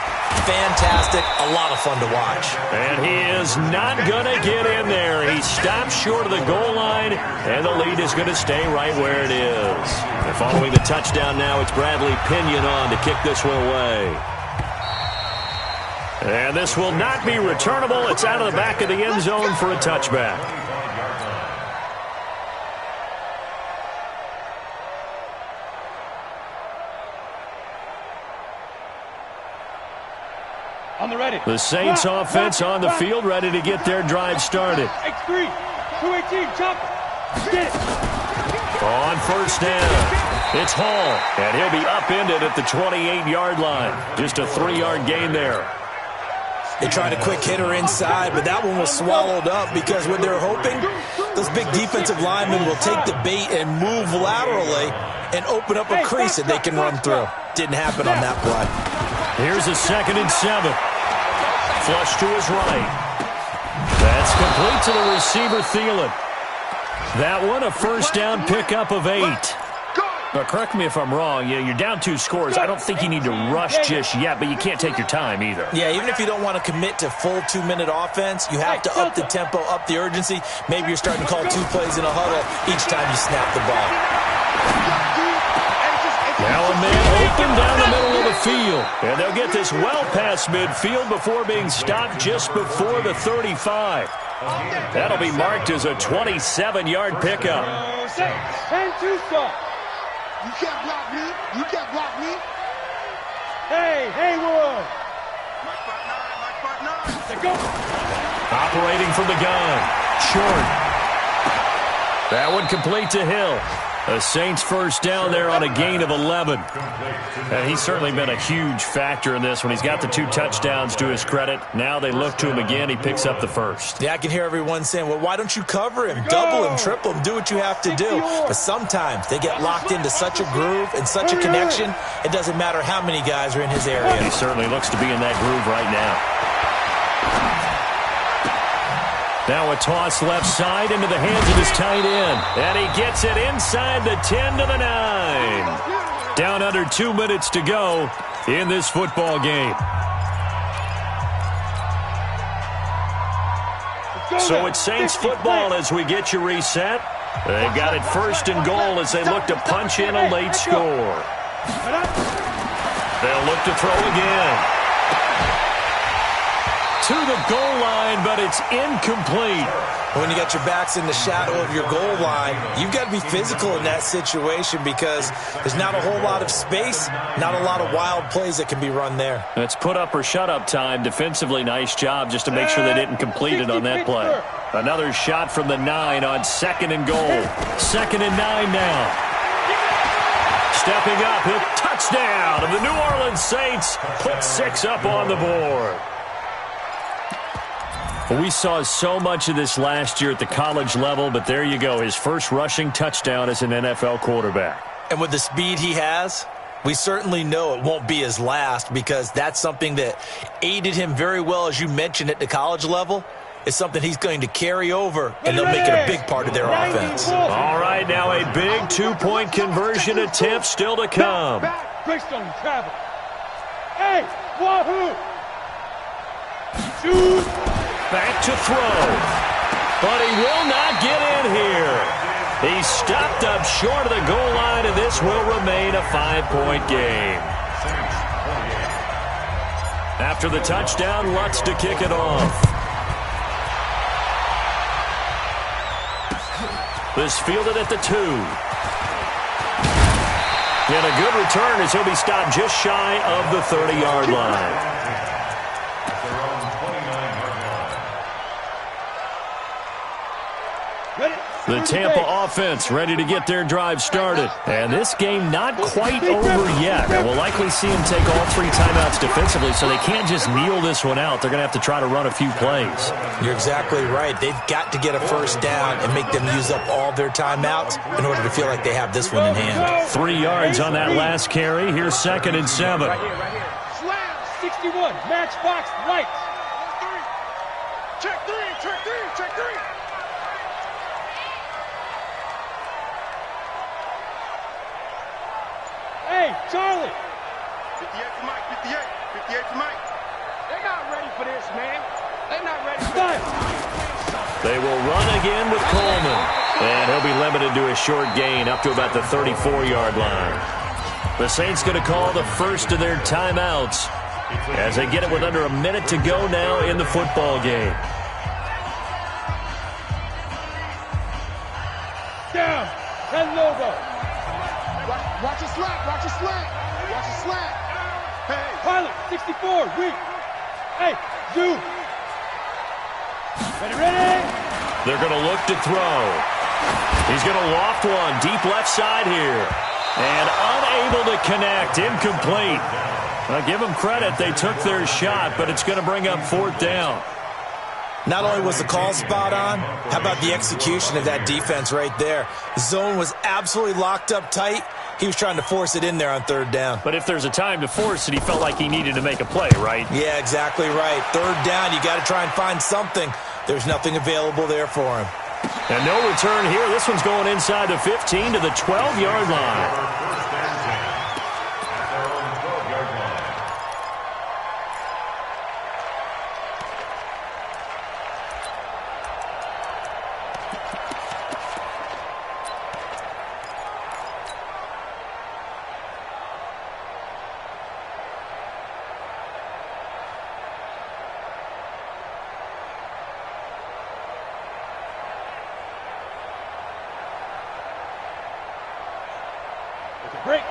Speaker 3: Fantastic. A lot of fun to watch.
Speaker 1: And he is not going to get in there. He stops short of the goal line, and the lead is going to stay right where it is. And following the touchdown now, it's Bradley Pinion on to kick this one away. And this will not be returnable. It's out of the back of the end zone for a touchback.
Speaker 6: On the ready.
Speaker 1: The Saints offense on the field, ready to get their drive started.
Speaker 6: X3, 218, chop. Get it.
Speaker 1: On first down, it's Hall, and he'll be upended at the 28-yard line. Just a 3-yard gain there.
Speaker 3: They tried a quick hitter inside, but that one was swallowed up because what they're hoping, those big defensive linemen will take the bait and move laterally and open up a crease that they can run through. Didn't happen on that play.
Speaker 1: Here's a 2nd and 7. Flush to his right. That's complete to the receiver, Thielen. That one, a first down pickup of 8. Now, correct me if I'm wrong. You're down 2 scores. I don't think you need to rush just yet, but you can't take your time either.
Speaker 3: Yeah, even if you don't want to commit to full 2-minute offense, you have to up the tempo, up the urgency. Maybe you're starting to call 2 plays in a huddle each time you snap the ball.
Speaker 1: Now a man open down the middle of the field. And they'll get this well past midfield before being stopped just before the 35. That'll be marked as a 27-yard pickup.
Speaker 6: And 2 stop.
Speaker 2: You can't block me. You can't block me.
Speaker 6: Hey, Haywood.
Speaker 2: Let's go.
Speaker 1: Operating from the gun. Short. That one complete to Hill. A Saints first down there on a gain of 11. And he's certainly been a huge factor in this when he's got the 2 touchdowns to his credit. Now they look to him again. He picks up the first.
Speaker 3: Yeah, I can hear everyone saying, well, why don't you cover him? Double him, triple him, do what you have to do. But sometimes they get locked into such a groove and such a connection, it doesn't matter how many guys are in his area.
Speaker 1: He certainly looks to be in that groove right now. Now a toss left side into the hands of his tight end. And he gets it inside the 10 to the 9. Down under 2 minutes to go in this football game. So it's Saints football as we get you reset. They've got it first and goal as they look to punch in a late score. They'll look to throw again. To the goal line, but it's incomplete.
Speaker 3: When you got your backs in the shadow of your goal line, you've got to be physical in that situation because there's not a whole lot of space, not a lot of wild plays that can be run there.
Speaker 1: It's put up or shut up time. Defensively, nice job just to make sure they didn't complete it on that play. Another shot from the 9 on 2nd and goal. 2nd and 9 now. Stepping up, he'll touchdown, and the New Orleans Saints put 6 up on the board. We saw so much of this last year at the college level, but there you go, his first rushing touchdown as an NFL quarterback.
Speaker 3: And with the speed he has, we certainly know it won't be his last because that's something that aided him very well, as you mentioned, at the college level. It's something he's going to carry over, and they'll make it a big part of their offense.
Speaker 1: All right, now a big 2-point conversion attempt still to come.
Speaker 6: Greystone travel. Hey, wahoo! Shoot!
Speaker 1: Back to throw. But he will not get in here. He's stopped up short of the goal line, and this will remain a 5-point game. After the touchdown, Lutz to kick it off. This fielded at the 2. And a good return as he'll be stopped just shy of the 30-yard line. The Tampa offense ready to get their drive started. And this game not quite over yet. And we'll likely see them take all 3 timeouts defensively, so they can't just kneel this one out. They're going to have to try to run a few plays.
Speaker 3: You're exactly right. They've got to get a first down and make them use up all their timeouts in order to feel like they have this one in hand.
Speaker 1: 3 yards on that last carry. Here's 2nd and 7.
Speaker 6: Right here. Slam 61. Matchbox lights.
Speaker 5: Check 3, check 3, check 3.
Speaker 6: Hey, Charlie.
Speaker 5: 58 to Mike, 58. 58 to Mike.
Speaker 2: They're not ready for this, man. They're not ready for this.
Speaker 1: They will run again with Coleman. And he'll be limited to a short gain up to about the 34-yard line. The Saints going to call the first of their timeouts as they get it with under a minute to go now in the football game.
Speaker 6: Down. Head logo.
Speaker 5: Watch your slack, watch your slack. Watch your slack. Hey.
Speaker 6: Pilot, 64, weak. Hey, zoom. Ready?
Speaker 1: They're going to look to throw. He's going to loft one deep left side here. And unable to connect, incomplete. I'll give them credit, they took their shot, but it's going to bring up 4th down.
Speaker 3: Not only was the call spot on, how about the execution of that defense right there? The zone was absolutely locked up tight. He was trying to force it in there on 3rd down.
Speaker 1: But if there's a time to force it, he felt like he needed to make a play, right?
Speaker 3: Yeah, exactly right. 3rd down, you got to try and find something. There's nothing available there for him.
Speaker 1: And no return here. This one's going inside the 15 to the 12-yard line.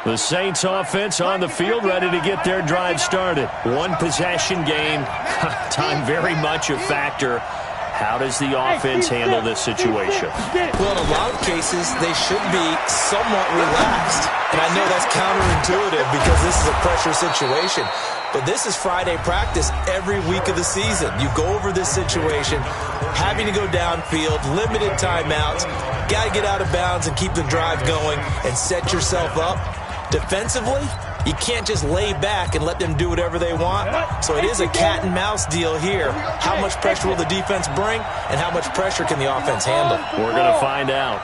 Speaker 1: The Saints offense on the field ready to get their drive started. 1 possession game. Time very much a factor. How does the offense handle this situation?
Speaker 3: Well, in a lot of cases, they should be somewhat relaxed. And I know that's counterintuitive because this is a pressure situation. But this is Friday practice every week of the season. You go over this situation, having to go downfield, limited timeouts, got to get out of bounds and keep the drive going and set yourself up. Defensively, you can't just lay back and let them do whatever they want. So it is a cat and mouse deal here. How much pressure will the defense bring and how much pressure can the offense handle?
Speaker 1: We're going to find out.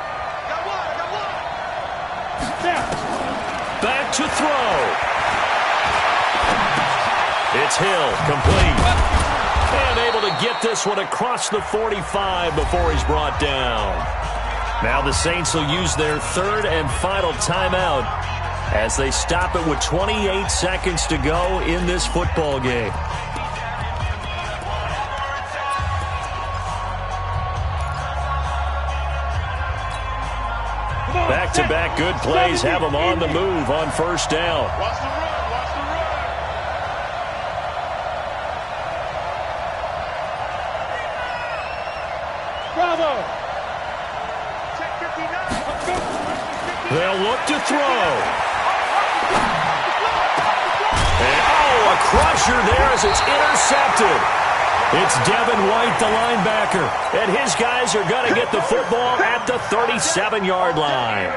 Speaker 1: Back to throw. It's Hill, complete. And able to get this one across the 45 before he's brought down. Now the Saints will use their third and final timeout as they stop it with 28 seconds to go in this football game. Back-to-back good plays have them on the move on first down.
Speaker 5: Watch the run. Watch the run.
Speaker 6: Bravo.
Speaker 1: They'll look to throw. And, oh, a crusher there as it's intercepted. It's Devin White, the linebacker. And his guys are going to get the football at the 37-yard line.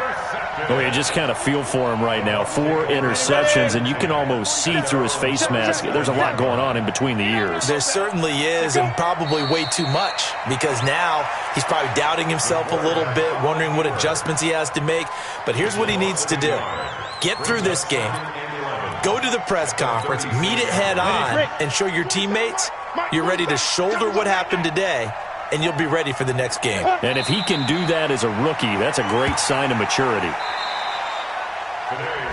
Speaker 1: Oh, you just kind of feel for him right now. 4 interceptions, and you can almost see through his face mask. There's a lot going on in between the ears.
Speaker 3: There certainly is, and probably way too much, because now he's probably doubting himself a little bit, wondering what adjustments he has to make. But here's what he needs to do. Get through this game. Go to the press conference, meet it head on, and show your teammates you're ready to shoulder what happened today, and you'll be ready for the next game.
Speaker 1: And if he can do that as a rookie, that's a great sign of maturity.
Speaker 4: Today,